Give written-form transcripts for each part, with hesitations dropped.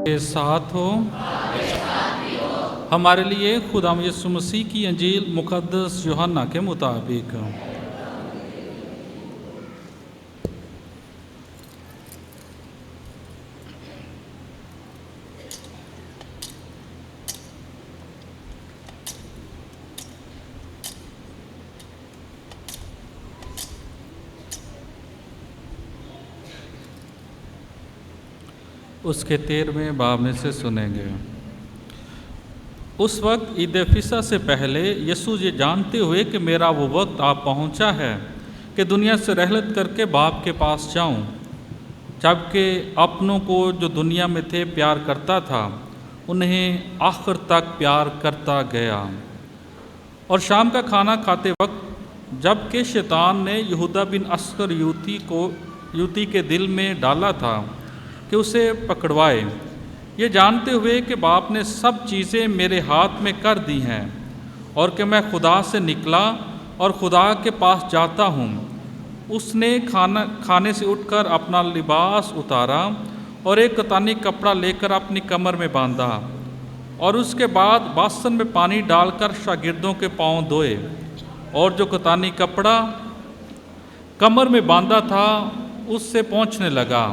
के साथ हो। हमारे लिए खुदाम यीशु मसीह की अंजील मुक़द्दस यूहन्ना के मुताबिक। उसके 13वें बाब में से सुनेंगे। उस वक्त ईद फिसा से पहले यीशु ये जानते हुए कि मेरा वो वक्त आ पहुंचा है कि दुनिया से रहलत करके बाप के पास जाऊं, जबकि अपनों को जो दुनिया में थे प्यार करता था, उन्हें आखिर तक प्यार करता गया। और शाम का खाना खाते वक्त जबकि शैतान ने यहूदा बिन अस्कर युती के दिल में डाला था कि उसे पकड़वाए, ये जानते हुए कि बाप ने सब चीज़ें मेरे हाथ में कर दी हैं और कि मैं खुदा से निकला और खुदा के पास जाता हूँ, उसने खाने से उठकर अपना लिबास उतारा और एक कतानी कपड़ा लेकर अपनी कमर में बांधा और उसके बाद बासन में पानी डालकर शागिर्दों के पाँव धोए और जो कतानी कपड़ा कमर में बांधा था उससे पोंछने लगा।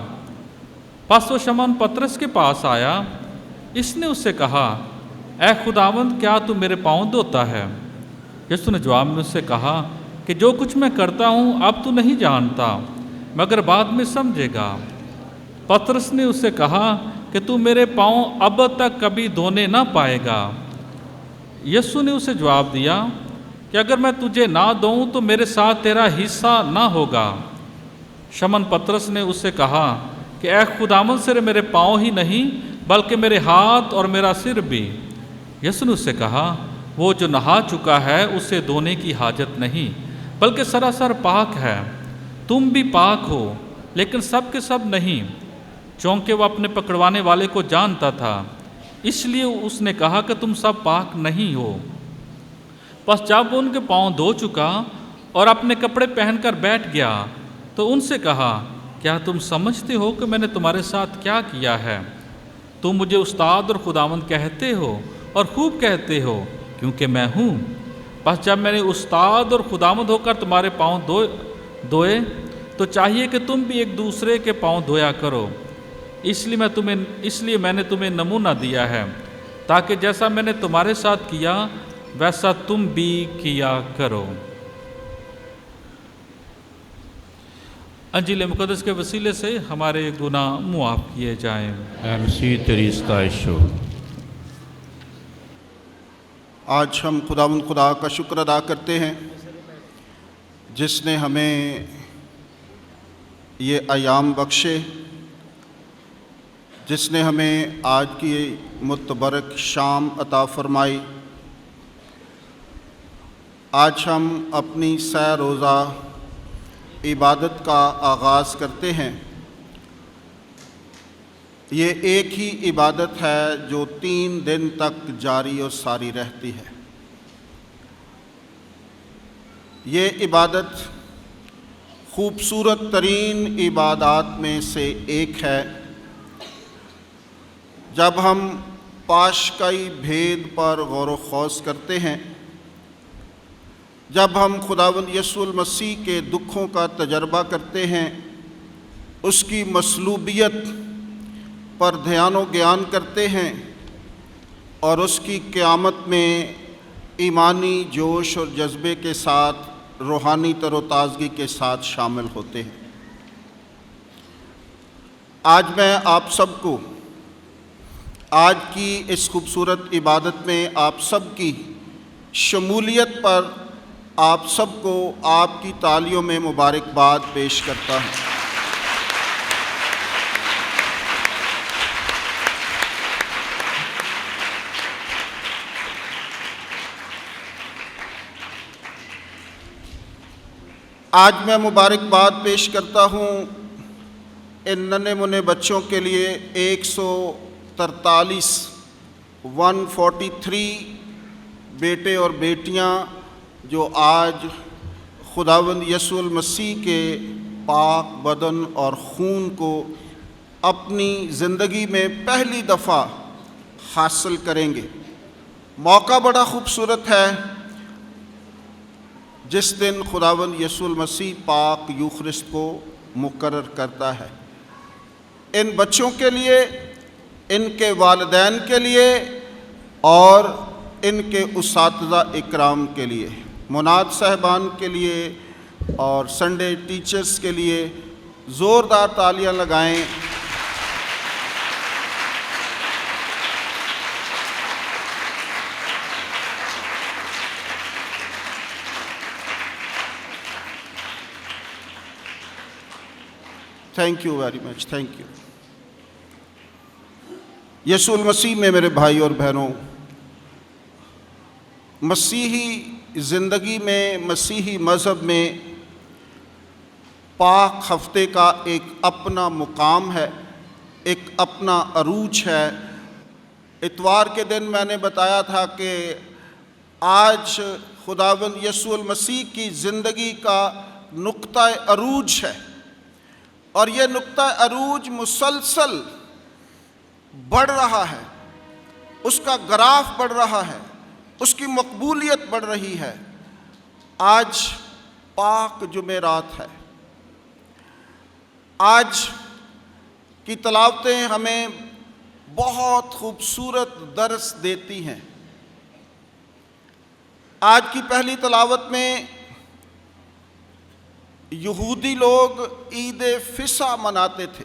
बस वो शमौन पतरस के पास आया। इसने उससे कहा, ऐ खुदावंद, क्या तू मेरे पाँव धोता है? यीशु ने जवाब में उससे कहा कि जो कुछ मैं करता हूँ अब तू नहीं जानता, मगर बाद में समझेगा। पतरस ने उससे कहा कि तू मेरे पाँव अब तक कभी धोने ना पाएगा। यीशु ने उसे जवाब दिया कि अगर मैं तुझे ना धोऊं तो मेरे साथ तेरा हिस्सा ना होगा। शमौन पतरस ने उससे कहा कि ऐ खुदावंद, सिर्फ मेरे पाँव ही नहीं बल्कि मेरे हाथ और मेरा सिर भी। यीशु ने उससे कहा, वो जो नहा चुका है उसे धोने की हाजत नहीं, बल्कि सरासर पाक है। तुम भी पाक हो, लेकिन सब के सब नहीं, क्योंकि वह अपने पकड़वाने वाले को जानता था, इसलिए उसने कहा कि तुम सब पाक नहीं हो। बस जब वो उनके पाँव धो चुका और अपने कपड़े पहनकर बैठ गया तो उनसे कहा, क्या तुम समझते हो कि मैंने तुम्हारे साथ क्या किया है? तुम मुझे उस्ताद और खुदावंद कहते हो और खूब कहते हो, क्योंकि मैं हूँ। बस जब मैंने उस्ताद और खुदावंद होकर तुम्हारे पाँव धोए तो चाहिए कि तुम भी एक दूसरे के पाँव धोया करो। इसलिए मैंने तुम्हें नमूना दिया है, ताकि जैसा मैंने तुम्हारे साथ किया वैसा तुम भी किया करो। अंजील मुक़द्दस के वसीले से हमारे गुनाह मुआफ़ किए जाएं। मसीह तेरी सताइश हो। आज हम खुदा का शुक्र अदा करते हैं जिसने हमें ये अयाम बख्शे, जिसने हमें आज की मुतबरक शाम अता फरमाई। आज हम अपनी सह रोज़ा इबादत का आगाज़ करते हैं। ये एक ही इबादत है जो 3 दिन तक जारी और सारी रहती है। ये इबादत खूबसूरत तरीन इबादत में से एक है। जब हम पाशकाई भेद पर गौर व खौस करते हैं, जब हम खुदावंद यीशु मसीह के दुखों का तजर्बा करते हैं, उसकी मसलूबियत पर ध्यान व ज्ञान करते हैं और उसकी क़यामत में ईमानी जोश और जज्बे के साथ रूहानी तरोताज़गी के साथ शामिल होते हैं। आज मैं आप सबको आज की इस खूबसूरत इबादत में आप सब की शमूलियत पर आप सबको आपकी तालियों में मुबारकबाद पेश करता हूँ। आज मैं मुबारकबाद पेश करता हूँ इन नन्हे मुन्ने बच्चों के लिए 143 बेटे और बेटियाँ जो आज खुदावंद यीशु मसीह के पाक बदन और खून को अपनी ज़िंदगी में पहली दफ़ा हासिल करेंगे। मौका बड़ा खूबसूरत है जिस दिन खुदावंद यीशु मसीह पाक यूखरिस्त को मुकर्रर करता है। इन बच्चों के लिए, इनके वालिदैन के लिए और इनके उसातिज़ा इकराम के लिए, मुनाद साहबान के लिए और संडे टीचर्स के लिए ज़ोरदार तालियां लगाएं। Thank you very much, thank you. यीशु मसीह में मेरे भाई और बहनों, मसीही ज़िंदगी में, मसीही मज़हब में पाक हफ्ते का एक अपना मुकाम है, एक अपना अरूज है। इतवार के दिन मैंने बताया था कि आज खुदावंद यीशु मसीह की ज़िंदगी का नुक्ता अरूज है और ये नुक्ता अरूज मुसलसल बढ़ रहा है, उसका ग्राफ बढ़ रहा है, उसकी मकबूलियत बढ़ रही है। आज पाक जुमेरात है। आज की तलावतें हमें बहुत खूबसूरत दर्स देती हैं। आज की पहली तलावत में यहूदी लोग ईद फिसा मनाते थे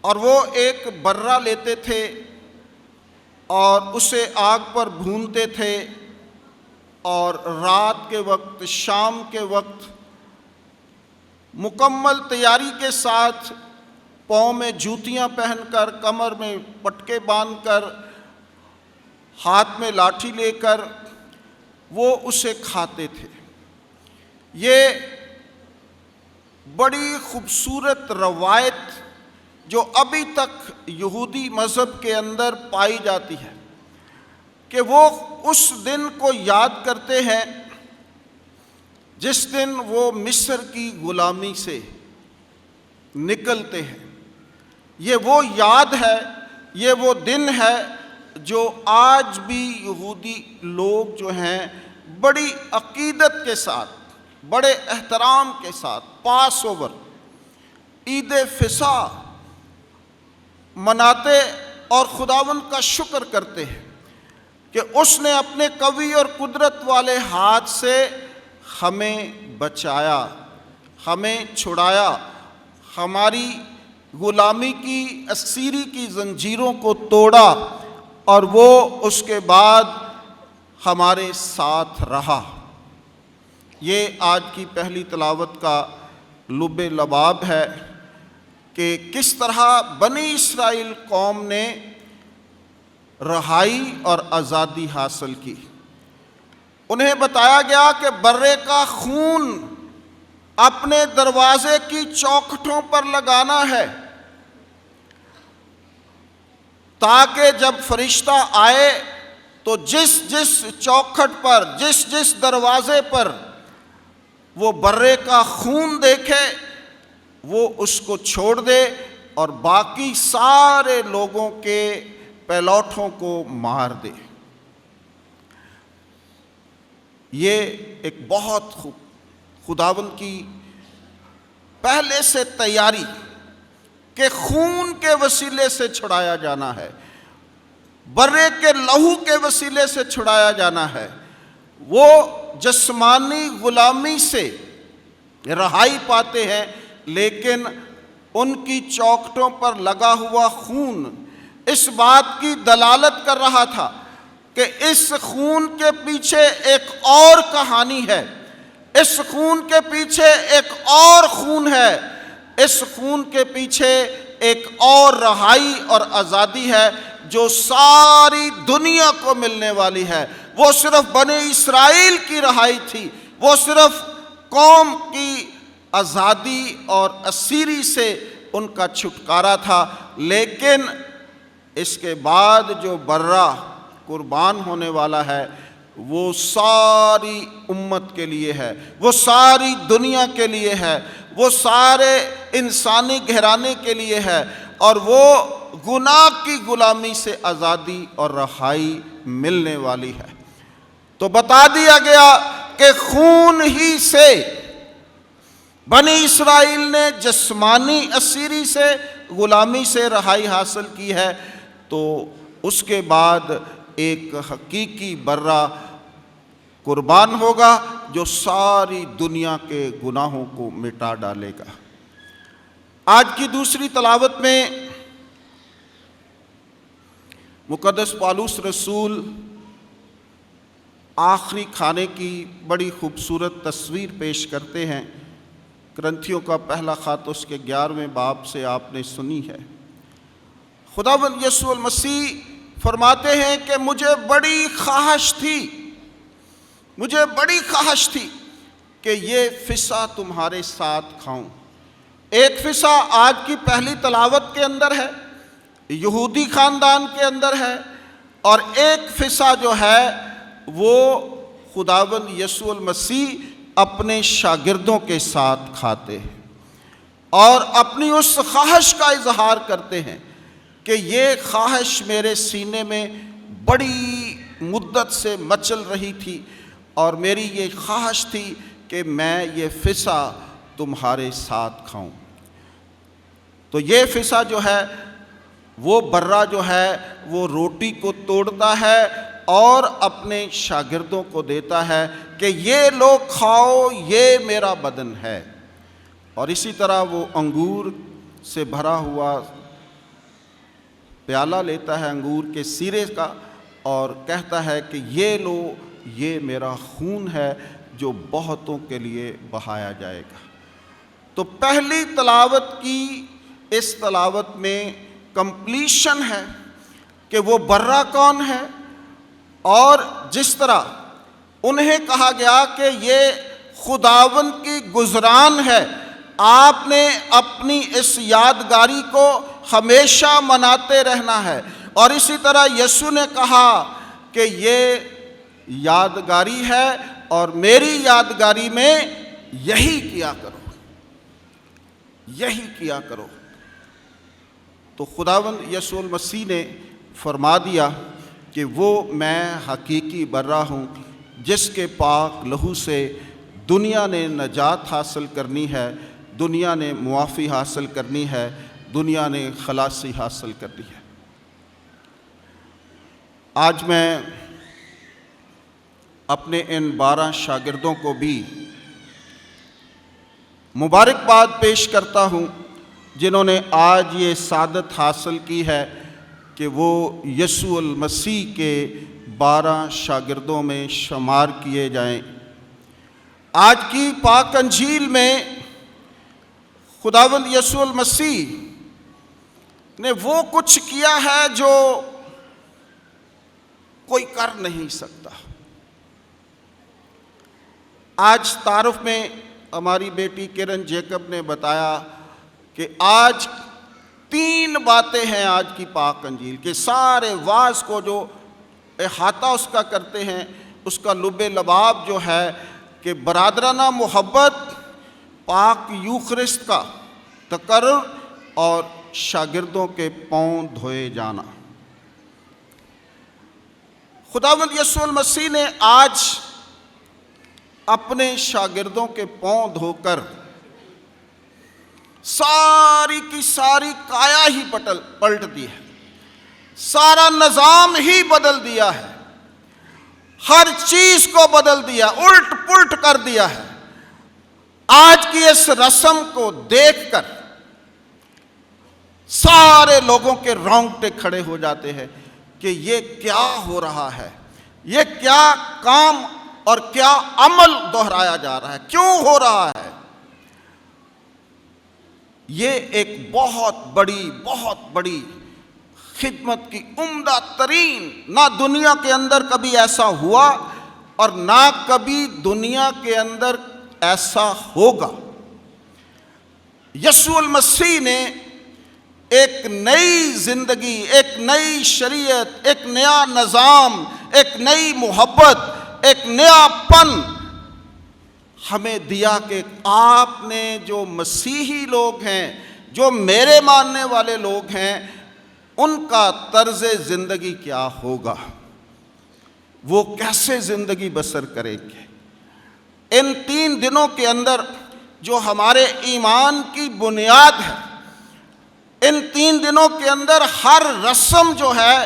और वो एक बर्रा लेते थे और उसे आग पर भूनते थे और रात के वक्त, शाम के वक्त मुकम्मल तैयारी के साथ पाँव में जूतियां पहनकर, कमर में पटके बांधकर, हाथ में लाठी लेकर वो उसे खाते थे। ये बड़ी खूबसूरत रवायत जो अभी तक यहूदी मज़हब के अंदर पाई जाती है कि वो उस दिन को याद करते हैं जिस दिन वो मिस्र की ग़ुलामी से निकलते हैं। ये वो याद है, ये वो दिन है जो आज भी यहूदी लोग जो हैं बड़ी अकीदत के साथ, बड़े एहतराम के साथ पास ओवर, ईद फिसा मनाते और खुदावंद का शुक्र करते हैं कि उसने अपने कवी और कुदरत वाले हाथ से हमें बचाया, हमें छुड़ाया, हमारी ग़ुलामी की, असीरी की ज़ंजीरों को तोड़ा और वो उसके बाद हमारे साथ रहा। ये आज की पहली तलावत का लुब्बे लबाब है कि किस तरह बनी इस्राइल कौम ने रहाई और आज़ादी हासिल की। उन्हें बताया गया कि बर्रे का खून अपने दरवाजे की चौखटों पर लगाना है ताकि जब फरिश्ता आए तो जिस जिस चौखट पर, जिस जिस दरवाजे पर वो बर्रे का खून देखे वो उसको छोड़ दे और बाकी सारे लोगों के पैलौठों को मार दे। ये एक बहुत खुदावंद की पहले से तैयारी के खून के वसीले से छुड़ाया जाना है, बर्रे के लहू के वसीले से छुड़ाया जाना है। वो जिस्मानी ग़ुलामी से रहाई पाते हैं, लेकिन उनकी चौखटों पर लगा हुआ खून इस बात की दलालत कर रहा था कि इस खून के पीछे एक और कहानी है, इस खून के पीछे एक और खून है, इस खून के पीछे एक और रहाई और आज़ादी है जो सारी दुनिया को मिलने वाली है। वो सिर्फ बने इस्राइल की रहाई थी, वो सिर्फ कौम की आज़ादी और असीरी से उनका छुटकारा था, लेकिन इसके बाद जो बर्रा कुर्बान होने वाला है वो सारी उम्मत के लिए है, वो सारी दुनिया के लिए है, वो सारे इंसानी घराने के लिए है, और वो गुनाह की गुलामी से आज़ादी और रहाई मिलने वाली है। तो बता दिया गया कि खून ही से बनी इसराइल ने जिस्मानी असीरी से, गुलामी से रहाई हासिल की है। तो उसके बाद एक हकीकी बर्रा कुर्बान होगा जो सारी दुनिया के गुनाहों को मिटा डालेगा। आज की दूसरी तलावत में मुक़द्दस पौलुस रसूल आखिरी खाने की बड़ी खूबसूरत तस्वीर पेश करते हैं। करंथियों का पहला ख़त उसके 11वें बाब से आपने सुनी है। खुदावंद यीशु मसीह फरमाते हैं कि मुझे बड़ी ख्वाहिश थी कि ये फ़िसा तुम्हारे साथ खाऊं। एक फ़िसा आज की पहली तलावत के अंदर है, यहूदी ख़ानदान के अंदर है, और एक फ़िसा जो है वो खुदावंद यीशु मसीह अपने शागिर्दों के साथ खाते हैं और अपनी उस ख्वाहिश का इजहार करते हैं कि ये ख्वाहिश मेरे सीने में बड़ी मुद्दत से मचल रही थी और मेरी ये ख्वाहिश थी कि मैं ये फ़िसा तुम्हारे साथ खाऊं। तो ये फ़िसा जो है, वो बर्रा जो है, वो रोटी को तोड़ता है और अपने शागिर्दों को देता है कि ये लो खाओ, ये मेरा बदन है। और इसी तरह वो अंगूर से भरा हुआ प्याला लेता है अंगूर के सिरे का और कहता है कि ये लो, ये मेरा खून है जो बहुतों के लिए बहाया जाएगा। तो पहली तलावत की इस तलावत में कंप्लीशन है कि वो बर्रा कौन है, और जिस तरह उन्हें कहा गया कि ये खुदावंद की गुजरान है, आपने अपनी इस यादगारी को हमेशा मनाते रहना है। और इसी तरह यीशु ने कहा कि ये यादगारी है और मेरी यादगारी में यही किया करो, यही किया करो। तो खुदावंद यीशु मसीह ने फरमा दिया कि वो मैं हकीकी बर्रा हूँ जिसके पाक लहू से दुनिया ने नजात हासिल करनी है, दुनिया ने मुआफ़ी हासिल करनी है, दुनिया ने खलासी हासिल करनी है। आज मैं अपने इन 12 शागिर्दों को भी मुबारकबाद पेश करता हूँ जिन्होंने आज ये सादत हासिल की है कि वो यीशु मसीह के 12 शागिर्दों में शुमार किए जाएं। आज की पाक अंजील में खुदावंद यीशु मसीह ने वो कुछ किया है जो कोई कर नहीं सकता। आज तारुफ में हमारी बेटी किरण जेकब ने बताया कि आज 3 बातें हैं आज की पाक अंजील के सारे वाज को जो अहाता उसका करते हैं, उसका लुबे लबाब जो है कि बरादराना मोहब्बत, पाक यूखरिस्त का तकर्रुर और शागिर्दों के पाँव धोए जाना। खुदावंद यीशु मसीह ने आज अपने शागिर्दों के पाँव धोकर सारी की सारी काया ही पलट दी है, सारा निज़ाम ही बदल दिया है, हर चीज को बदल दिया, उल्ट पुल्ट कर दिया है। आज की इस रस्म को देखकर सारे लोगों के रोंगटे खड़े हो जाते हैं कि ये क्या हो रहा है, ये क्या काम और क्या अमल दोहराया जा रहा है, क्यों हो रहा है। ये एक बहुत बड़ी खिदमत की उम्दा तरीन, ना दुनिया के अंदर कभी ऐसा हुआ और ना कभी दुनिया के अंदर ऐसा होगा। यीशु मसीह ने एक नई जिंदगी, एक नई शरीयत, एक नया निज़ाम, एक नई मोहब्बत, एक नयापन हमें दिया कि आपने जो मसीही लोग हैं, जो मेरे मानने वाले लोग हैं, उनका तर्ज ज़िंदगी क्या होगा, वो कैसे ज़िंदगी बसर करेंगे। इन 3 दिनों के अंदर जो हमारे ईमान की बुनियाद है, इन 3 दिनों के अंदर हर रस्म जो है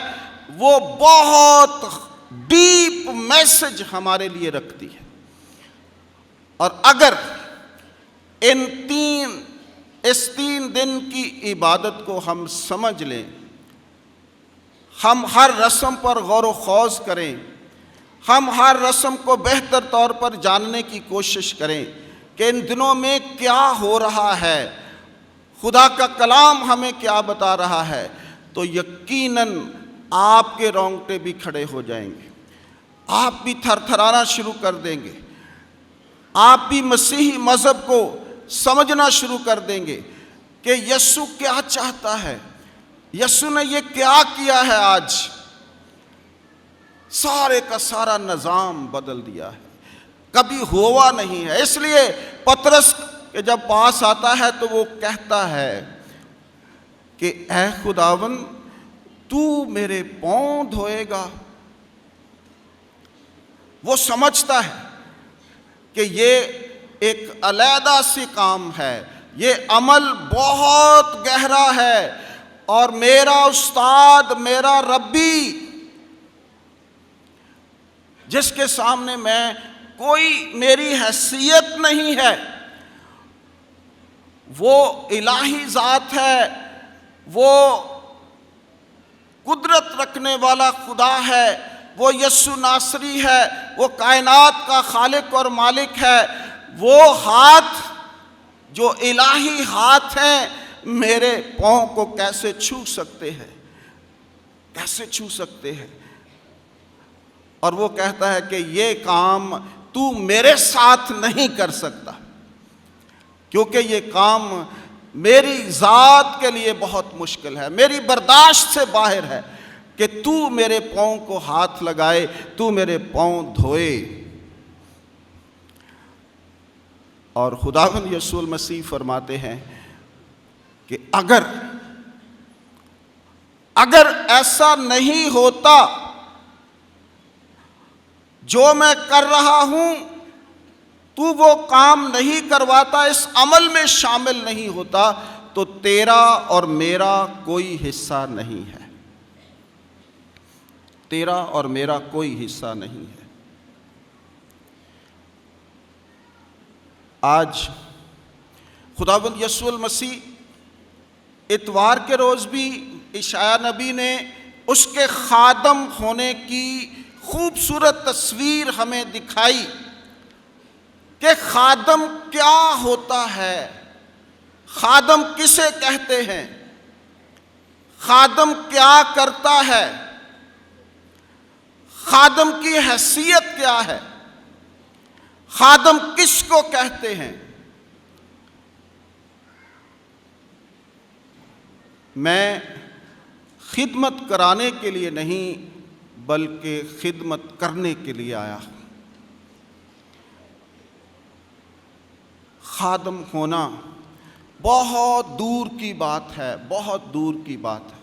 वो बहुत डीप मैसेज हमारे लिए रखती है। और अगर इस 3 दिन की इबादत को हम समझ लें, हम हर रस्म पर गौर व खौज करें, हम हर रस्म को बेहतर तौर पर जानने की कोशिश करें कि इन दिनों में क्या हो रहा है, खुदा का कलाम हमें क्या बता रहा है, तो यकीनन आपके रोंगटे भी खड़े हो जाएंगे, आप भी थरथराना शुरू कर देंगे, आप भी मसीही मज़हब को समझना शुरू कर देंगे कि यीशु क्या चाहता है, यीशु ने ये क्या किया है। आज सारे का सारा निज़ाम बदल दिया है, कभी हुआ नहीं है। इसलिए पतरस के जब पास आता है तो वो कहता है कि ऐ खुदावन, तू मेरे पाँव धोएगा। वो समझता है कि ये एक अलहदा सी काम है, ये अमल बहुत गहरा है, और मेरा उस्ताद, मेरा रब्बी, जिसके सामने मैं कोई मेरी हैसियत नहीं है, वो इलाही ज़ात है, वो कुदरत रखने वाला खुदा है, वो यीशु नासरी है, वो कायनात का खालिक और मालिक है। वो हाथ जो इलाही हाथ हैं मेरे पाँव को कैसे छू सकते हैं, कैसे छू सकते हैं। और वो कहता है कि ये काम तू मेरे साथ नहीं कर सकता, क्योंकि ये काम मेरी ज़ात के लिए बहुत मुश्किल है, मेरी बर्दाश्त से बाहर है कि तू मेरे पाँव को हाथ लगाए, तू मेरे पाँव धोए। और खुदावंद यीशु मसीह फरमाते हैं कि अगर ऐसा नहीं होता, जो मैं कर रहा हूं, तू वो काम नहीं करवाता, इस अमल में शामिल नहीं होता, तो तेरा और मेरा कोई हिस्सा नहीं है, तेरा और मेरा कोई हिस्सा नहीं है। आज खुदावंद यीशु मसीह इतवार के रोज़ भी इशाया नबी ने उसके खादम होने की खूबसूरत तस्वीर हमें दिखाई कि खादम क्या होता है, खादम किसे कहते हैं, खादम क्या करता है, खादम की हैसियत क्या है, खादम किसको कहते हैं। मैं खिदमत कराने के लिए नहीं बल्कि खिदमत करने के लिए आया। खादम होना बहुत दूर की बात है, बहुत दूर की बात है।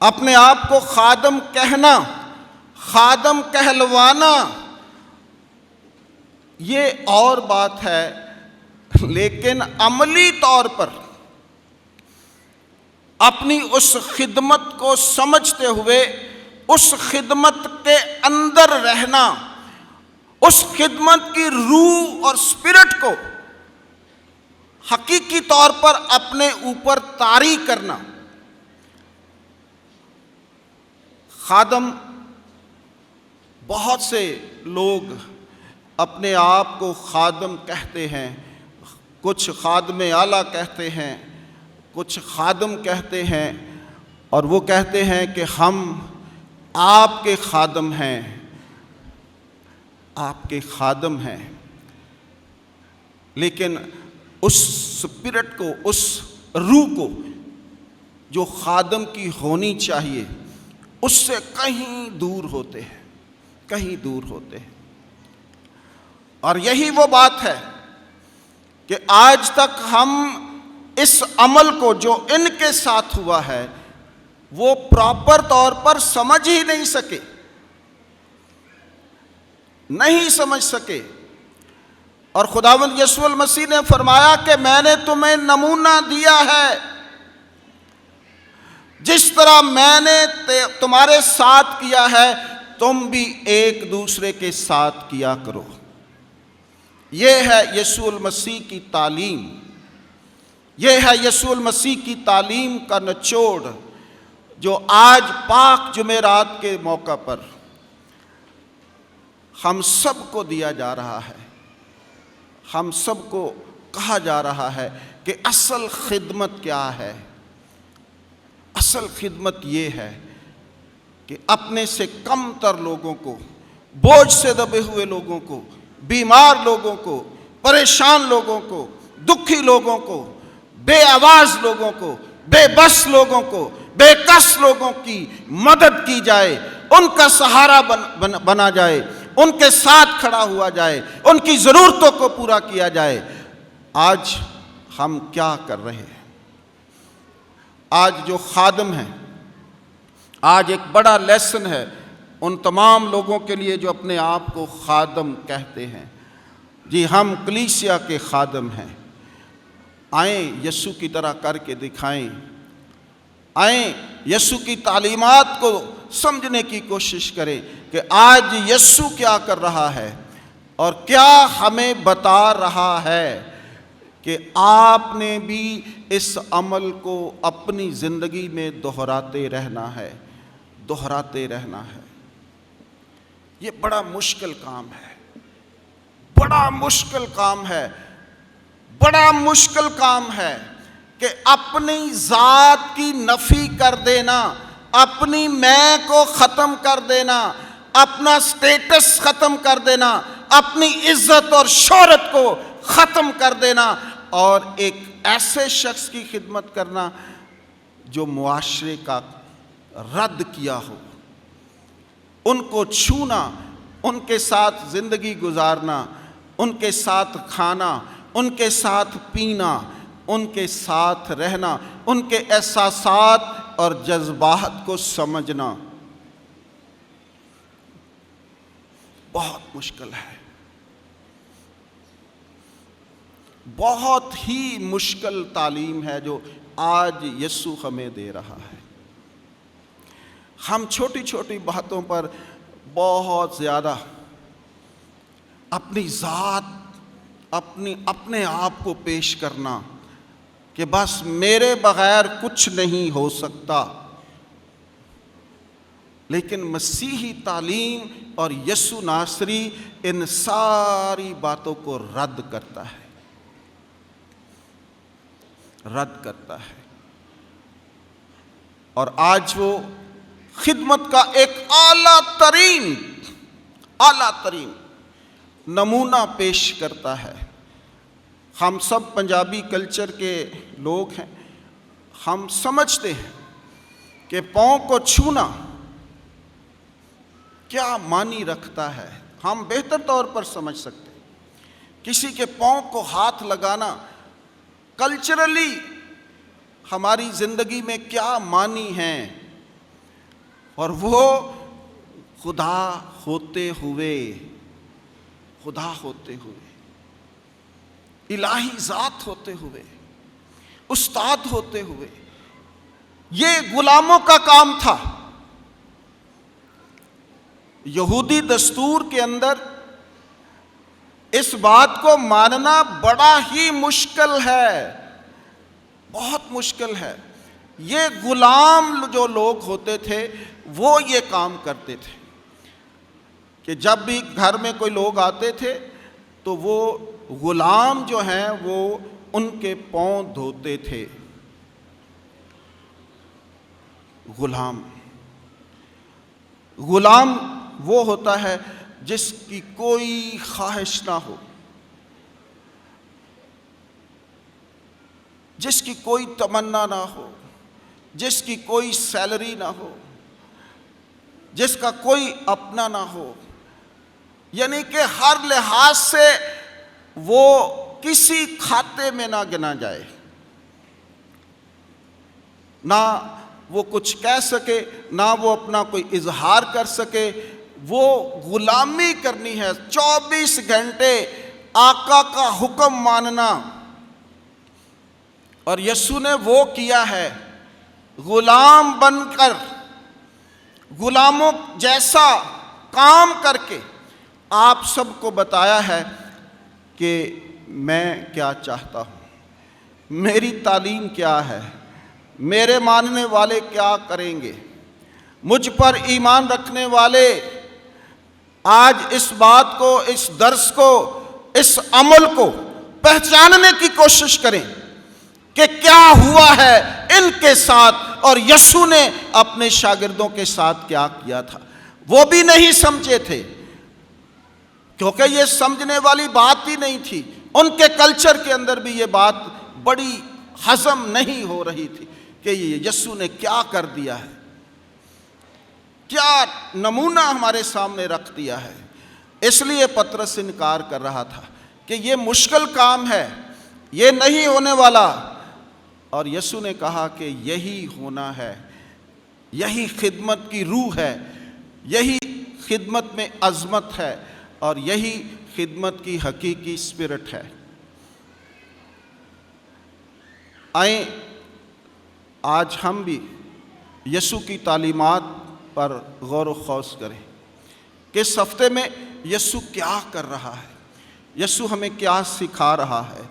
अपने आप को खादम कहना, खादम कहलवाना, ये और बात है, लेकिन अमली तौर पर अपनी उस खिदमत को समझते हुए उस खिदमत के अंदर रहना, उस खिदमत की रूह और स्पिरिट को हकीकी तौर पर अपने ऊपर तारी करना। खादम, बहुत से लोग अपने आप को खादम कहते हैं, कुछ खादमे आला कहते हैं, कुछ खादम कहते हैं, और वो कहते हैं कि हम आपके खादम हैं, आपके खादम हैं। लेकिन उस स्पिरिट को, उस रूह को जो खादम की होनी चाहिए, उससे कहीं दूर होते हैं, कहीं दूर होते हैं। और यही वो बात है कि आज तक हम इस अमल को जो इनके साथ हुआ है वो प्रॉपर तौर पर समझ ही नहीं सके, नहीं समझ सके। और खुदावंद यीशु मसीह ने फरमाया कि मैंने तुम्हें नमूना दिया है, जिस तरह मैंने तुम्हारे साथ किया है तुम भी एक दूसरे के साथ किया करो। यह है यीशु मसीह की तालीम, यह है यीशु मसीह की तालीम का निचोड़ जो आज पाक जुमेरात के मौका पर हम सबको दिया जा रहा है। हम सबको कहा जा रहा है कि असल खिदमत क्या है। असल खिदमत ये है कि अपने से कमतर लोगों को, बोझ से दबे हुए लोगों को, बीमार लोगों को, परेशान लोगों को, दुखी लोगों को, बेआवाज लोगों को, बेबस लोगों को, बेकस लोगों की मदद की जाए, उनका सहारा बना जाए, उनके साथ खड़ा हुआ जाए, उनकी ज़रूरतों को पूरा किया जाए। आज हम क्या कर रहे हैं? आज जो खादम हैं, आज एक बड़ा लेसन है उन तमाम लोगों के लिए जो अपने आप को खादम कहते हैं। जी, हम कलीसिया के खादम हैं। आए यीशु की तरह करके दिखाएं, आए यीशु की तालीमात को समझने की कोशिश करें कि आज यीशु क्या कर रहा है और क्या हमें बता रहा है कि आपने भी इस अमल को अपनी ज़िंदगी में दोहराते रहना है, दोहराते रहना है। ये बड़ा मुश्किल काम है, बड़ा मुश्किल काम है, बड़ा मुश्किल काम है कि अपनी ज़ात की नफ़ी कर देना, अपनी मैं को ख़त्म कर देना, अपना स्टेटस ख़त्म कर देना, अपनी इज्जत और शोहरत को ख़त्म कर देना और एक ऐसे शख्स की खिदमत करना जो मुआशरे का रद्द किया हो, उनको छूना, उनके साथ ज़िंदगी गुजारना, उनके साथ खाना, उनके साथ पीना, उनके साथ रहना, उनके एहसासात और जज्बात को समझना बहुत मुश्किल है, बहुत ही मुश्किल तालीम है जो आज यीशु हमें दे रहा है। हम छोटी छोटी बातों पर बहुत ज़्यादा अपनी ज़ात, अपने आप को पेश करना कि बस मेरे बग़ैर कुछ नहीं हो सकता, लेकिन मसीही तालीम और यीशु नासरी इन सारी बातों को रद्द करता है, रद्द करता है। और आज वो खिदमत का एक आला तरीन नमूना पेश करता है। हम सब पंजाबी कल्चर के लोग हैं, हम समझते हैं कि पाँव को छूना क्या मानी रखता है। हम बेहतर तौर पर समझ सकते हैं किसी के पाँव को हाथ लगाना कल्चरली हमारी ज़िंदगी में क्या मानी है, और वो खुदा होते हुए, खुदा होते हुए, इलाही ज़ात होते हुए, उस्ताद होते हुए, ये गुलामों का काम था। यहूदी दस्तूर के अंदर इस बात को मानना बड़ा ही मुश्किल है, बहुत मुश्किल है। ये गुलाम जो लोग होते थे वो ये काम करते थे कि जब भी घर में कोई लोग आते थे तो वो गुलाम जो हैं वो उनके पाँव धोते थे। गुलाम वो होता है जिसकी कोई ख्वाहिश ना हो, जिसकी कोई तमन्ना ना हो, जिसकी कोई सैलरी ना हो, जिसका कोई अपना ना हो, यानी कि हर लिहाज से वो किसी खाते में ना गिना जाए, ना वो कुछ कह सके, ना वो अपना कोई इजहार कर सके। वो गुलामी करनी है, 24 घंटे आका का हुक्म मानना। और यीशु ने वो किया है, गुलाम बनकर, गुलामों जैसा काम करके आप सबको बताया है कि मैं क्या चाहता हूँ, मेरी तालीम क्या है, मेरे मानने वाले क्या करेंगे। मुझ पर ईमान रखने वाले आज इस बात को, इस दर्स को, इस अमल को पहचानने की कोशिश करें कि क्या हुआ है इनके साथ और यीशु ने अपने शागिर्दों के साथ क्या किया था। वो भी नहीं समझे थे, क्योंकि ये समझने वाली बात ही नहीं थी। उनके कल्चर के अंदर भी ये बात बड़ी हजम नहीं हो रही थी कि ये यीशु ने क्या कर दिया है, क्या नमूना हमारे सामने रख दिया है। इसलिए पतरस इनकार कर रहा था कि ये मुश्किल काम है, ये नहीं होने वाला। और यीशु ने कहा कि यही होना है, यही खिदमत की रूह है, यही खिदमत में अज़मत है और यही खिदमत की हकीकी स्पिरिट है। आए आज हम भी यीशु की तालीमात पर गौर व खौस करें कि इस हफ्ते में यीशु क्या कर रहा है, यीशु हमें क्या सिखा रहा है,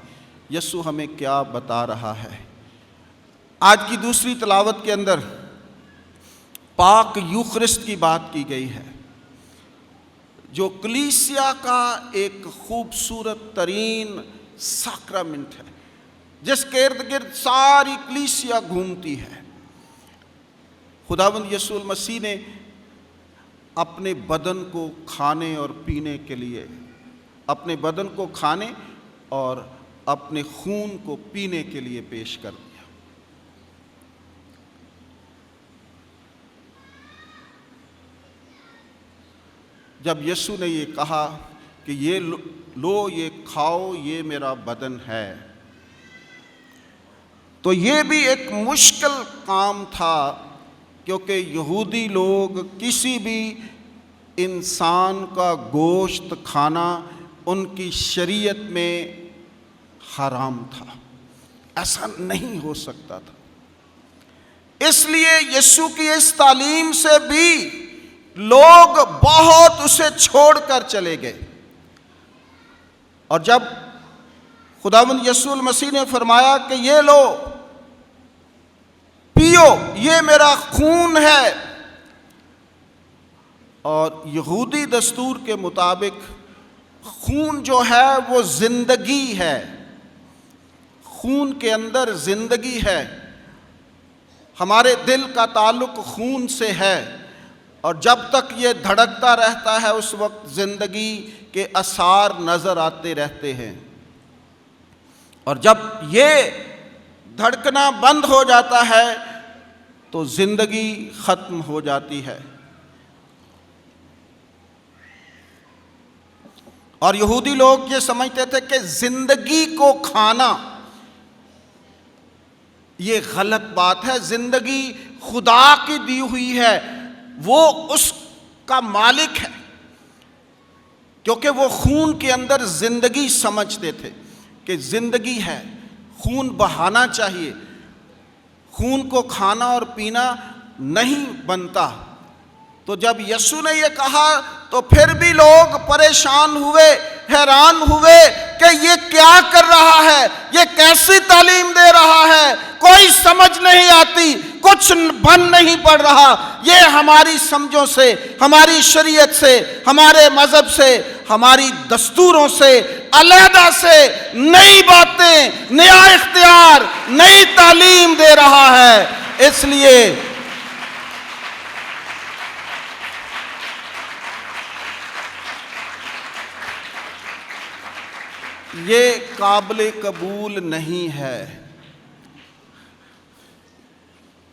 यीशु हमें क्या बता रहा है। आज की दूसरी तिलावत के अंदर पाक यूखरिस्त की बात की गई है, जो कलीसिया का एक खूबसूरत तरीन साक्रामेंट है, जिसके इर्द गिर्द सारी कलीसिया घूमती है। खुदावंद यीशु मसीह ने अपने बदन को खाने और पीने के लिए, अपने बदन को खाने और अपने खून को पीने के लिए पेश कर दिया। जब यीशु ने ये कहा कि ये लो, ये खाओ, ये मेरा बदन है, तो ये भी एक मुश्किल काम था, क्योंकि यहूदी लोग किसी भी इंसान का गोश्त खाना उनकी शरीयत में हराम था, ऐसा नहीं हो सकता था। इसलिए यीशु की इस तालीम से भी लोग बहुत उसे छोड़कर चले गए। और जब खुदावंद यीशु मसीह ने फरमाया कि ये लो, पियो, ये मेरा खून है, और यहूदी दस्तूर के मुताबिक खून जो है वो जिंदगी है, खून के अंदर जिंदगी है। हमारे दिल का ताल्लुक खून से है और जब तक ये धड़कता रहता है उस वक्त जिंदगी के आसार नजर आते रहते हैं, और जब ये धड़कना बंद हो जाता है तो जिंदगी खत्म हो जाती है। और यहूदी लोग ये समझते थे कि जिंदगी को खाना ये गलत बात है। जिंदगी खुदा की दी हुई है, वो उसका मालिक है, क्योंकि वो खून के अंदर जिंदगी समझते थे कि जिंदगी है, खून बहाना चाहिए, खून को खाना और पीना नहीं बनता। तो जब यीशु ने ये कहा तो फिर भी लोग परेशान हुए, हैरान हुए कि ये क्या कर रहा है, ये कैसी तालीम दे रहा है, कोई समझ नहीं आती, कुछ बन नहीं पड़ रहा। ये हमारी समझों से, हमारी शरीयत से, हमारे मजहब से, हमारी दस्तूरों से अलहदा से नई बातें, नया इख्तियार, नई तालीम दे रहा है। इसलिए ये काबिल कबूल नहीं है,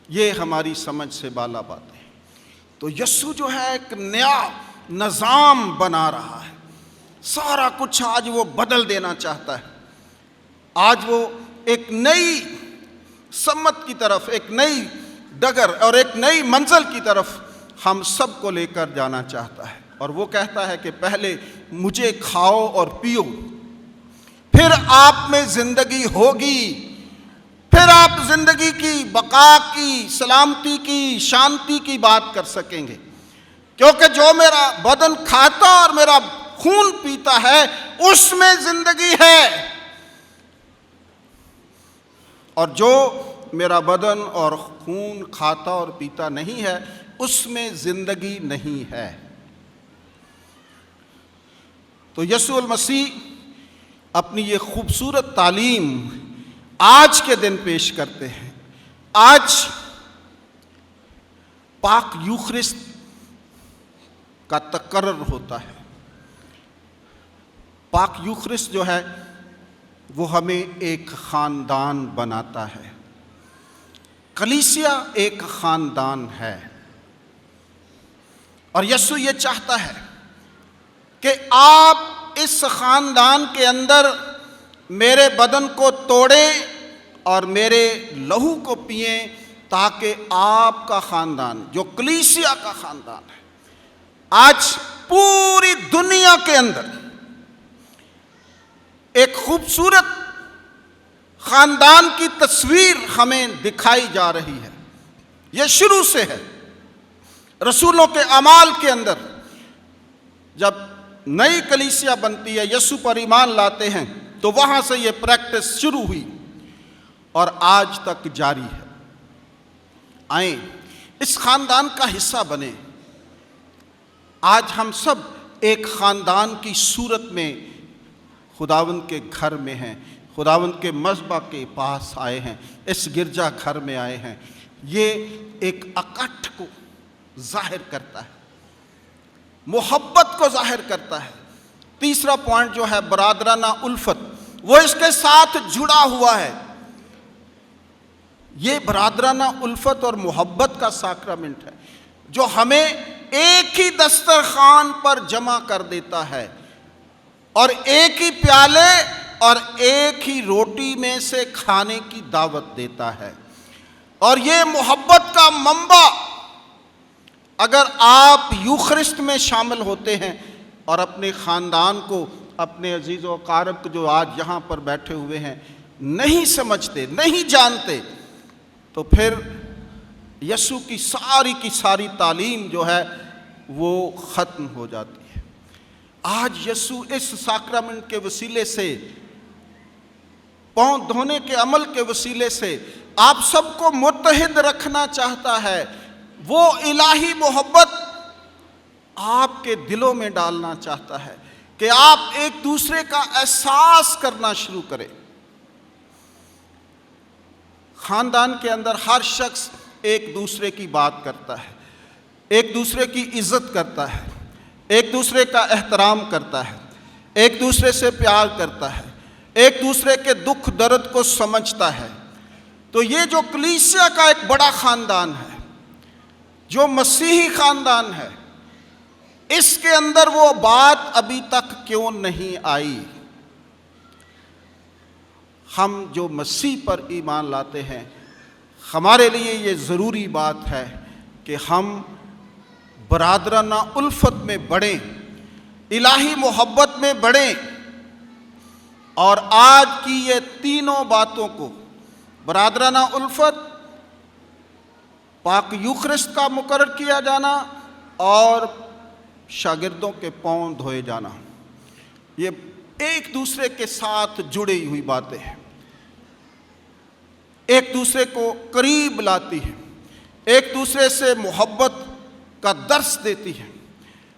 ये हमारी समझ से बाला बात है। तो यीशु जो है एक नया निज़ाम बना रहा है, सारा कुछ आज वो बदल देना चाहता है। आज वो एक नई सम्मत की तरफ, एक नई डगर और एक नई मंजिल की तरफ हम सबको लेकर जाना चाहता है। और वो कहता है कि पहले मुझे खाओ और पियो, फिर आप में जिंदगी होगी, फिर आप जिंदगी की, बका की, सलामती की, शांति की बात कर सकेंगे। क्योंकि जो मेरा बदन खाता और मेरा खून पीता है उसमें जिंदगी है, और जो मेरा बदन और खून खाता और पीता नहीं है उसमें जिंदगी नहीं है। तो यीशु मसीह अपनी ये खूबसूरत तालीम आज के दिन पेश करते हैं। आज पाक यूखरिस्त का तकर्रर होता है। पाक यूखरिस्त जो है वो हमें एक ख़ानदान बनाता है। कलीसिया एक ख़ानदान है, और यीशु ये चाहता है कि आप इस ख़ानदान के अंदर मेरे बदन को तोड़ें और मेरे लहू को पिएं, ताकि आपका ख़ानदान, जो कलीसिया का ख़ानदान है, आज पूरी दुनिया के अंदर एक खूबसूरत ख़ानदान की तस्वीर हमें दिखाई जा रही है। यह शुरू से है। रसूलों के अमाल के अंदर जब नई कलीसिया बनती है, यीशु पर ईमान लाते हैं, तो वहाँ से ये प्रैक्टिस शुरू हुई और आज तक जारी है। आए इस ख़ानदान का हिस्सा बने। आज हम सब एक ख़ानदान की सूरत में खुदावंद के घर में हैं, खुदावंद के मज़बा के पास आए हैं, इस गिरजा घर में आए हैं। ये एक इकट्ठ को जाहिर करता है, मोहब्बत को जाहिर करता है। तीसरा पॉइंट जो है बरादराना उल्फत, वो इसके साथ जुड़ा हुआ है। ये बरादराना उल्फत और मोहब्बत का साक्रामेंट है जो हमें एक ही दस्तरखान पर जमा कर देता है और एक ही प्याले और एक ही रोटी में से खाने की दावत देता है। और ये मोहब्बत का मंबा, अगर आप यूखरिस्त में शामिल होते हैं और अपने ख़ानदान को, अपने अजीज़ व क़ारब को जो आज यहाँ पर बैठे हुए हैं नहीं समझते, नहीं जानते, तो फिर यीशु की सारी तालीम जो है वो ख़त्म हो जाती है। आज यीशु इस साक्रामेंट के वसीले से, पाँव धोने के अमल के वसीले से आप सबको मुत्तहिद रखना चाहता है। वो इलाही मोहब्बत आपके दिलों में डालना चाहता है कि आप एक दूसरे का एहसास करना शुरू करें। ख़ानदान के अंदर हर शख्स एक दूसरे की बात करता है, एक दूसरे की इज़्ज़त करता है, एक दूसरे का एहतराम करता है, एक दूसरे से प्यार करता है, एक दूसरे के दुख दर्द को समझता है। तो ये जो कलीसिया का एक बड़ा ख़ानदान है, जो मसीही ख़ानदान है, इसके अंदर वो बात अभी तक क्यों नहीं आई? हम जो मसीह पर ईमान लाते हैं, हमारे लिए ये ज़रूरी बात है कि हम बरादराना उल्फत में बढ़ें, इलाही मोहब्बत में बढ़ें और आज की ये तीनों बातों को, बरादराना उल्फत, पाक यूखरिस्त का मुकर्रर किया जाना और शागिर्दों के पाँव धोए जाना, ये एक दूसरे के साथ जुड़ी हुई बातें हैं, एक दूसरे को करीब लाती है, एक दूसरे से मोहब्बत का दर्स देती है।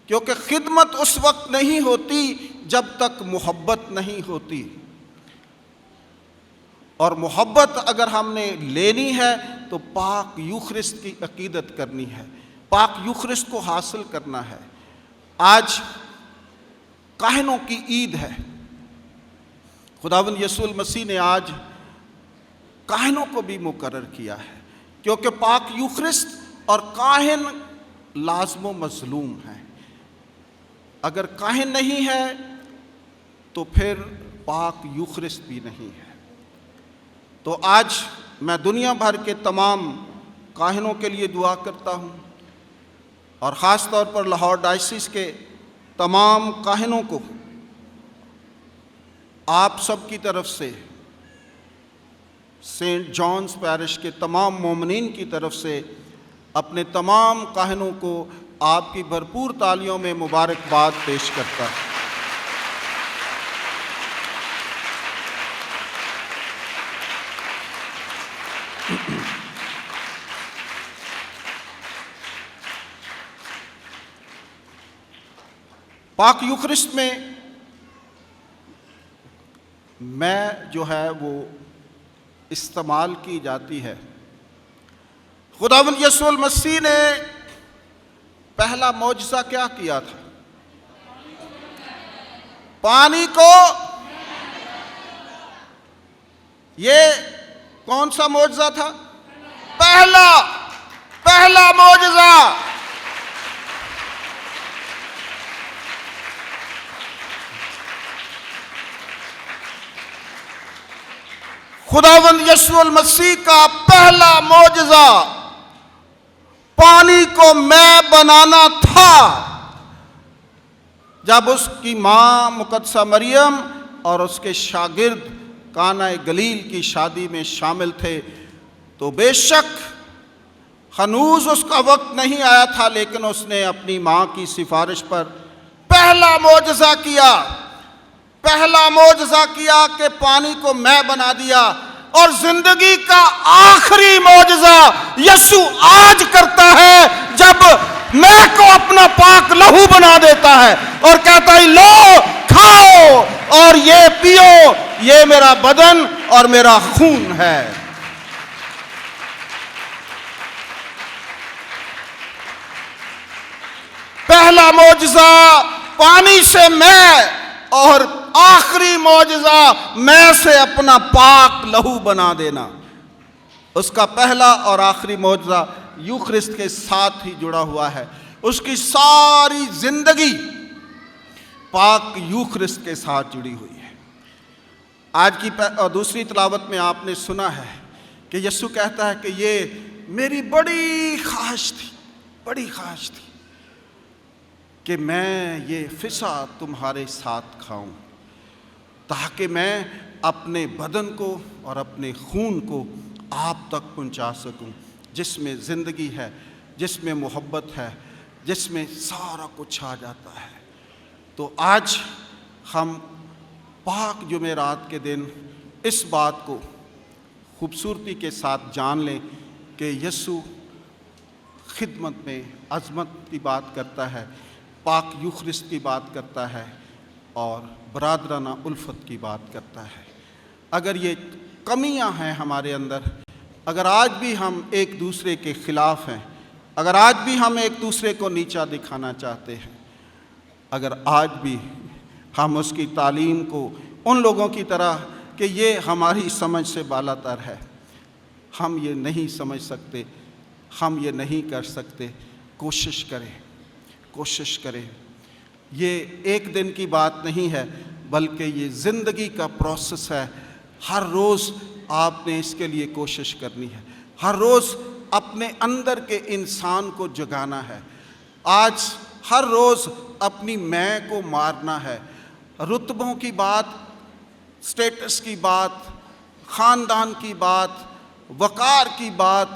क्योंकि खिदमत उस वक्त नहीं होती जब तक मोहब्बत नहीं होती, और मोहब्बत अगर हमने लेनी है तो पाक यूखरिस्त की अकीदत करनी है, पाक यूखरिस्त को हासिल करना है। आज काहिनों की ईद है। खुदावंद यीशु मसीह ने आज काहिनों को भी मुकर्रर किया है, क्योंकि पाक यूखरिस्त और काहिन लाज़िम व मज़लूम है। अगर काहिन नहीं है तो फिर पाक यूखरिस्त भी नहीं है। तो आज मैं दुनिया भर के तमाम काहिनों के लिए दुआ करता हूँ और ख़ास तौर पर लाहौर डायसिस के तमाम काहिनों को आप सब की तरफ से, सेंट जॉन्स पैरिश के तमाम मोमिनीन की तरफ से अपने तमाम काहिनों को आपकी भरपूर तालियों में मुबारकबाद पेश करता है। पाक यूखरिस्त में मैं जो है वो इस्तेमाल की जाती है। खुदावंद यीशु मसीह ने पहला मौजज़ा क्या किया था? पानी को, ये कौन सा मौजज़ा था? पहला मौजज़ा। खुदावंद यीशु मसीह का पहला मौजज़ा पानी को मैं बनाना था। जब उसकी माँ मुकद्दसा मरियम और उसके शागिर्द काना गलील की शादी में शामिल थे तो बेशक हनूज उसका वक्त नहीं आया था, लेकिन उसने अपनी माँ की सिफारिश पर पहला मौजज़ा किया कि पानी को मैं बना दिया। और जिंदगी का आखिरी मौजज़ा यीशु आज करता है जब मैं को अपना पाक लहू बना देता है और कहता है लो खाओ और ये पियो, ये मेरा बदन और मेरा खून है। पहला मौजज़ा पानी से मैं, और आखिरी मौजज़ा मैं से अपना पाक लहू बना देना। उसका पहला और आखिरी मौजज़ा यूखरिस्त के साथ ही जुड़ा हुआ है। उसकी सारी जिंदगी पाक यूखरिस्त के साथ जुड़ी हुई है। आज की दूसरी तिलावत में आपने सुना है कि यीशु कहता है कि ये मेरी बड़ी ख्वाहिश थी कि मैं ये फ़िसा तुम्हारे साथ खाऊं, ताकि मैं अपने बदन को और अपने खून को आप तक पहुंचा सकूं, जिसमें ज़िंदगी है, जिसमें मोहब्बत है, जिसमें सारा कुछ आ जाता है। तो आज हम पाक जुमेरात के दिन इस बात को खूबसूरती के साथ जान लें कि यीशु खिदमत में अज़मत की बात करता है, पाक यूखरिस्त की बात करता है और बरादराना उल्फत की बात करता है। अगर ये कमियां हैं हमारे अंदर, अगर आज भी हम एक दूसरे के ख़िलाफ़ हैं, अगर आज भी हम एक दूसरे को नीचा दिखाना चाहते हैं, अगर आज भी हम उसकी तालीम को उन लोगों की तरह कि ये हमारी समझ से बालातर है, हम ये नहीं समझ सकते, हम ये नहीं कर सकते, कोशिश करें। ये एक दिन की बात नहीं है, बल्कि ये ज़िंदगी का प्रोसेस है। हर रोज़ आपने इसके लिए कोशिश करनी है, हर रोज़ अपने अंदर के इंसान को जगाना है। आज हर रोज़ अपनी मैं को मारना है। रुतबों की बात, स्टेटस की बात, ख़ानदान की बात, वक़ार की बात,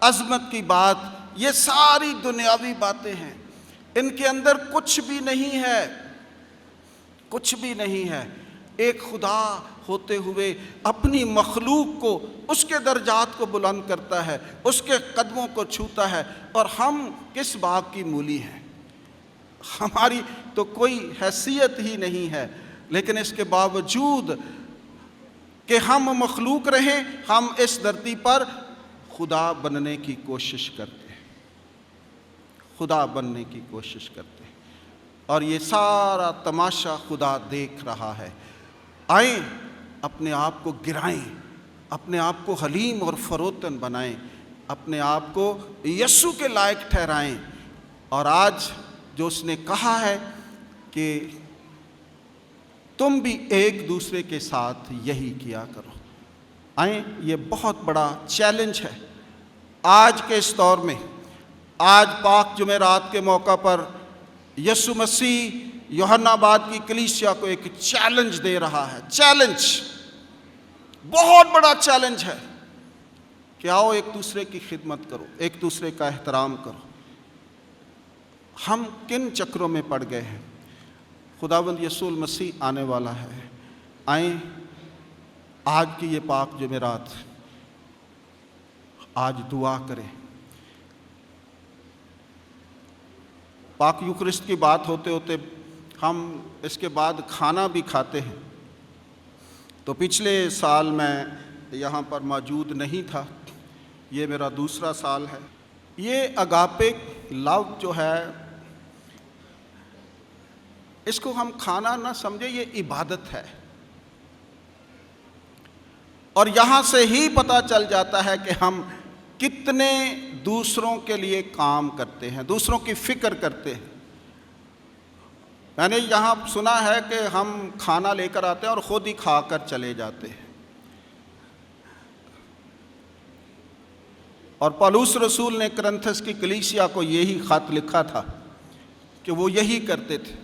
अज़मत की बात, ये सारी दुनियावी बातें हैं। इनके अंदर कुछ भी नहीं है। एक खुदा होते हुए अपनी मखलूक को, उसके दर्जात को बुलंद करता है, उसके कदमों को छूता है। और हम किस बाग की मूली हैं? हमारी तो कोई हैसियत ही नहीं है, लेकिन इसके बावजूद कि हम मखलूक रहें, हम इस धरती पर खुदा बनने की कोशिश करते हैं, और ये सारा तमाशा खुदा देख रहा है। आएं, अपने आप को गिराएं, अपने आप को हलीम और फरोतन बनाएं, अपने आप को यीशु के लायक ठहराएं, और आज जो उसने कहा है कि तुम भी एक दूसरे के साथ यही किया करो। आए, ये बहुत बड़ा चैलेंज है आज के इस दौर में। आज पाक जुमेरात के मौका पर यीशु मसीह यूहन्नाबाद की कलीसिया को एक चैलेंज दे रहा है। चैलेंज, बहुत बड़ा चैलेंज है कि आओ एक दूसरे की खिदमत करो, एक दूसरे का एहतराम करो। हम किन चक्रों में पड़ गए हैं। खुदावंद यीशु मसीह आने वाला है। आए, आज की ये पाक जुमेरात, आज दुआ करें। पाक यूखरिस्त की बात होते होते हम इसके बाद खाना भी खाते हैं। तो पिछले साल मैं यहाँ पर मौजूद नहीं था, ये मेरा दूसरा साल है। ये अगापे लव जो है, इसको हम खाना ना समझे, ये इबादत है। और यहाँ से ही पता चल जाता है कि हम कितने दूसरों के लिए काम करते हैं, दूसरों की फिक्र करते हैं। मैंने यहाँ सुना है कि हम खाना लेकर आते हैं और ख़ुद ही खाकर चले जाते हैं। और पौलुस रसूल ने कुरिन्थस की कलीसिया को यही ख़त लिखा था कि वो यही करते थे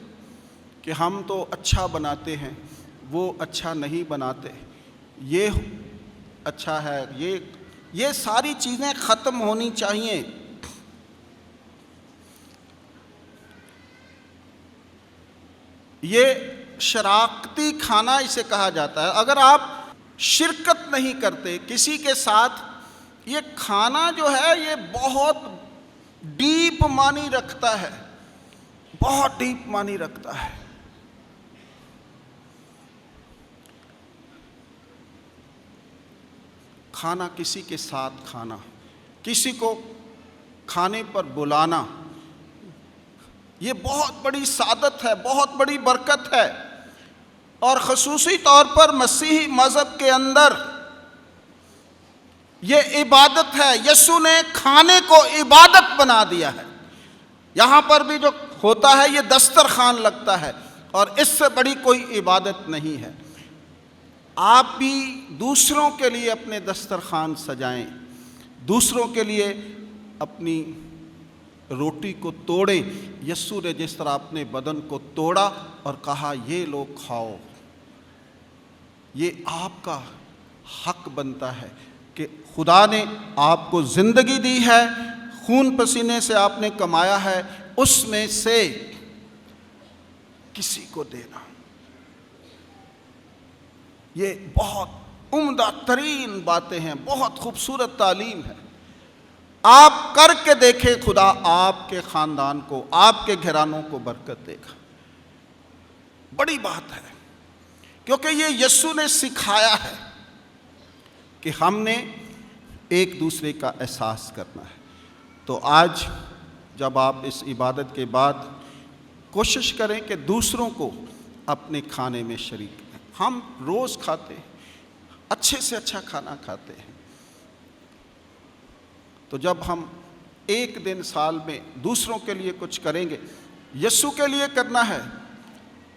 कि हम तो अच्छा बनाते हैं, वो अच्छा नहीं बनाते, ये अच्छा है, ये सारी चीज़ें ख़त्म होनी चाहिए। ये शराकती खाना इसे कहा जाता है। अगर आप शिरकत नहीं करते किसी के साथ, ये खाना जो है ये बहुत डीप मानी रखता है, बहुत डीप मानी रखता है। खाना, किसी के साथ खाना, किसी को खाने पर बुलाना, ये बहुत बड़ी सादत है, बहुत बड़ी बरकत है। और ख़ुसूसी तौर पर मसीही मज़हब के अंदर ये इबादत है। यीशु ने खाने को इबादत बना दिया है। यहाँ पर भी जो होता है ये दस्तरखान लगता है, और इससे बड़ी कोई इबादत नहीं है। आप भी दूसरों के लिए अपने दस्तरखान सजाएं, दूसरों के लिए अपनी रोटी को तोड़ें। यीशु ने जिस तरह अपने बदन को तोड़ा और कहा ये लो खाओ, ये आपका हक बनता है कि खुदा ने आपको ज़िंदगी दी है, खून पसीने से आपने कमाया है, उसमें से किसी को देना। ये बहुत उम्दा तरीन बातें हैं, बहुत खूबसूरत तालीम है। आप करके देखें, खुदा आपके ख़ानदान को, आपके घरानों को बरकत देगा। बड़ी बात है, क्योंकि ये यीशु ने सिखाया है कि हमने एक दूसरे का एहसास करना है। तो आज जब आप इस इबादत के बाद कोशिश करें कि दूसरों को अपने खाने में शरीक करें। हम रोज़ खाते हैं, अच्छे से अच्छा खाना खाते हैं, तो जब हम एक दिन साल में दूसरों के लिए कुछ करेंगे, यीशु के लिए करना है।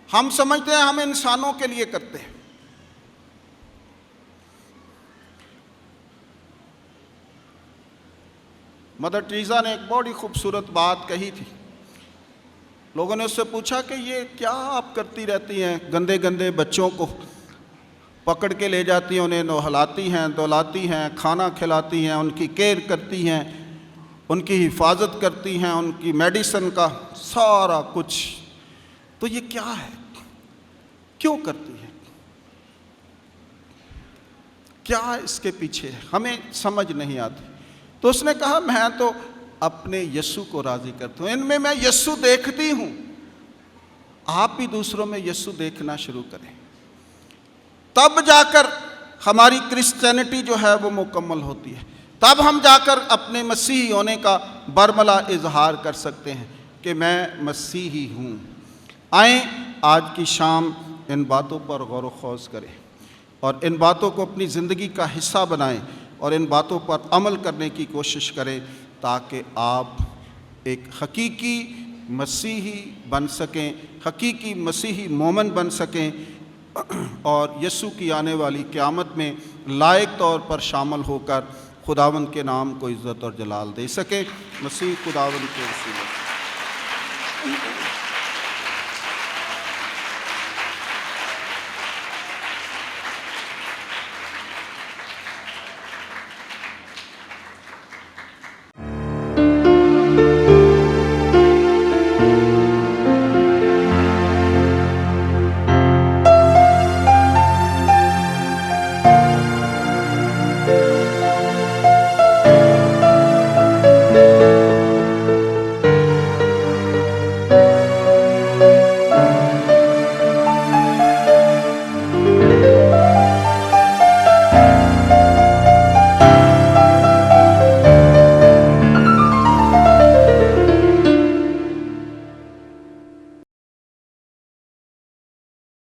हम समझते हैं हम इंसानों के लिए करते हैं। मदर टेरेसा ने एक बड़ी खूबसूरत बात कही थी। लोगों ने उससे पूछा कि ये क्या आप करती रहती हैं, गंदे गंदे बच्चों को पकड़ के ले जाती हैं, उन्हें नहलाती हैं, धुलाती हैं, खाना खिलाती हैं, उनकी केयर करती हैं, उनकी हिफाजत करती हैं, उनकी मेडिसिन का सारा कुछ, तो ये क्या है, क्यों करती हैं, क्या इसके पीछे है, हमें समझ नहीं आती। तो उसने कहा मैं तो अपने यीशु को राज़ी करता हूँ, इनमें मैं यीशु देखती हूँ। आप भी दूसरों में यीशु देखना शुरू करें, तब जाकर हमारी क्रिश्चियनिटी जो है वो मुकम्मल होती है। तब हम जाकर अपने मसीही होने का बरमला इजहार कर सकते हैं कि मैं मसीही हूँ। आएँ आज की शाम इन बातों पर गौर व खौज करें और इन बातों को अपनी ज़िंदगी का हिस्सा बनाएं और इन बातों पर अमल करने की कोशिश करें, ताकि आप एक हकीकी मसीही बन सकें, हकीकी मसीही मोमन बन सकें और यीशु की आने वाली क़यामत में लायक तौर पर शामिल होकर खुदावंद के नाम को इज़्ज़त और जलाल दे सकें। मसीह खुदावंद के वसीले से।